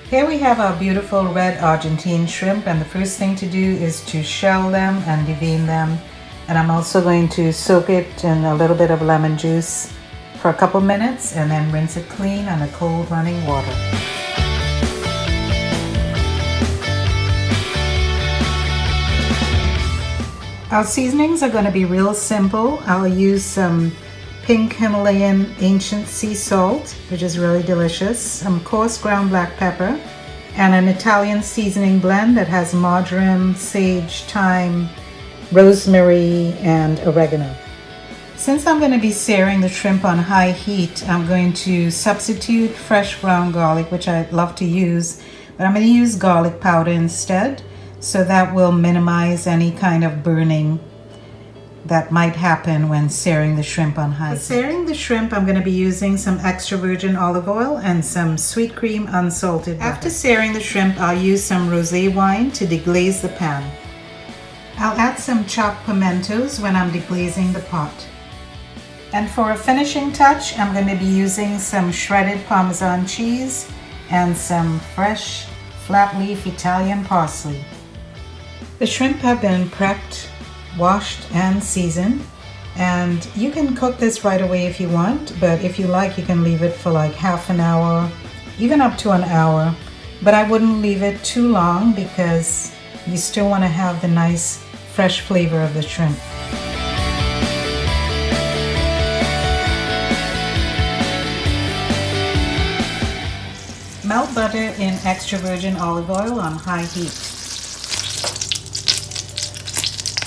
Here we have our beautiful red Argentine shrimp, and the first thing to do is to shell them and devein them. And I'm also going to soak it in a little bit of lemon juice for a couple minutes and then rinse it clean on a cold running water. Our seasonings are going to be real simple. I'll use some pink Himalayan ancient sea salt, which is really delicious, some coarse ground black pepper, and an Italian seasoning blend that has marjoram, sage, thyme, rosemary, and oregano. Since I'm going to be searing the shrimp on high heat, I'm going to substitute fresh ground garlic, which I love to use, but I'm going to use garlic powder instead, so that will minimize any kind of burning that might happen when searing the shrimp on high heat. For searing the shrimp, I'm going to be using some extra virgin olive oil and some sweet cream unsalted butter. After searing the shrimp, I'll use some rosé wine to deglaze the pan. I'll add some chopped pimentos when I'm deglazing the pot. And for a finishing touch, I'm going to be using some shredded Parmesan cheese and some fresh flat leaf Italian parsley. The shrimp have been prepped, washed and seasoned, and you can cook this right away if you want, but if you like, you can leave it for like half an hour, even up to an hour, but I wouldn't leave it too long because you still want to have the nice fresh flavor of the shrimp. Melt butter in extra virgin olive oil on high heat.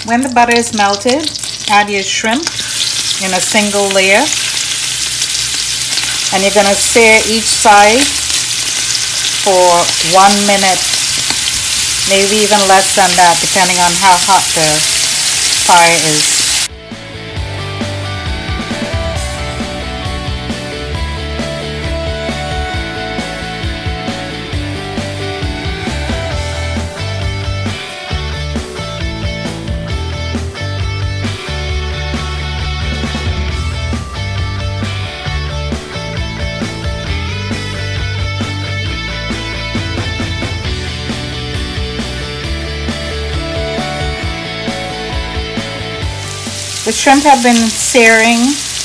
When the butter is melted, add your shrimp in a single layer, and you're going to sear each side for 1 minute, maybe even less than that, depending on how hot the fire is. The shrimp have been searing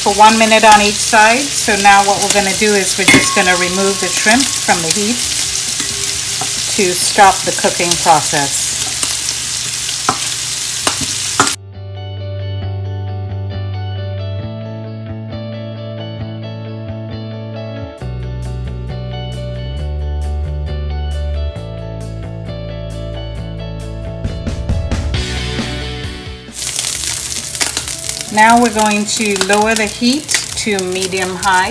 for 1 minute on each side, so now what we're going to do is we're just going to remove the shrimp from the heat to stop the cooking process. Now we're going to lower the heat to medium-high.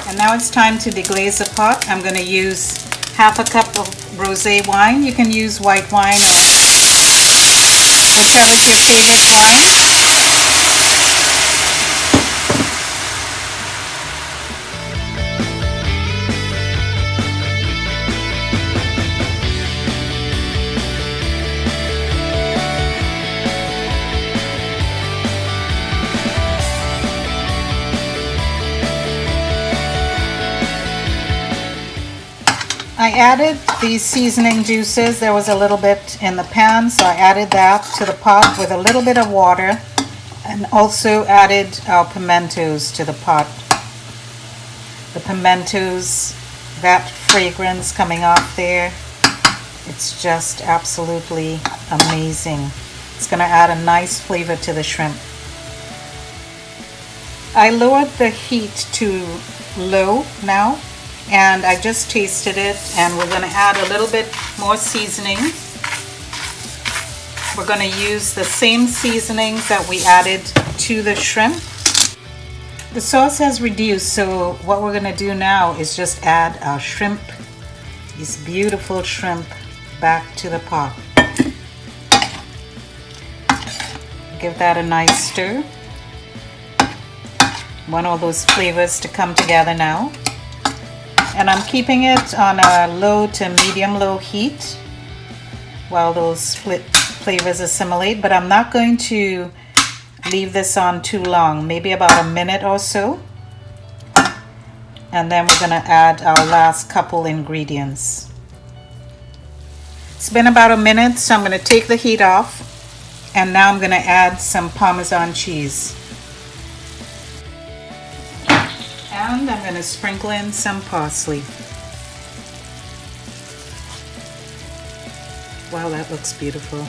And now it's time to deglaze the pot. I'm going to use half a cup of rosé wine. You can use white wine or whichever is your favorite wine. I added these seasoning juices. There was a little bit in the pan, so I added that to the pot with a little bit of water, and also added our pimentos to the pot. The pimentos, that fragrance coming off there, it's just absolutely amazing. It's going to add a nice flavor to the shrimp. I lowered the heat to low now, and I just tasted it, and we're going to add a little bit more seasoning. We're going to use the same seasonings that we added to the shrimp. The sauce has reduced, so what we're going to do now is just add our shrimp, these beautiful shrimp, back to the pot. Give that a nice stir. Want all those flavors to come together now. And I'm keeping it on a low to medium-low heat while those flavors assimilate, but I'm not going to leave this on too long, maybe about a minute or so. And then we're gonna add our last couple ingredients. It's been about a minute, so I'm gonna take the heat off. And now I'm gonna add some Parmesan cheese. And I'm gonna sprinkle in some parsley. Wow, that looks beautiful.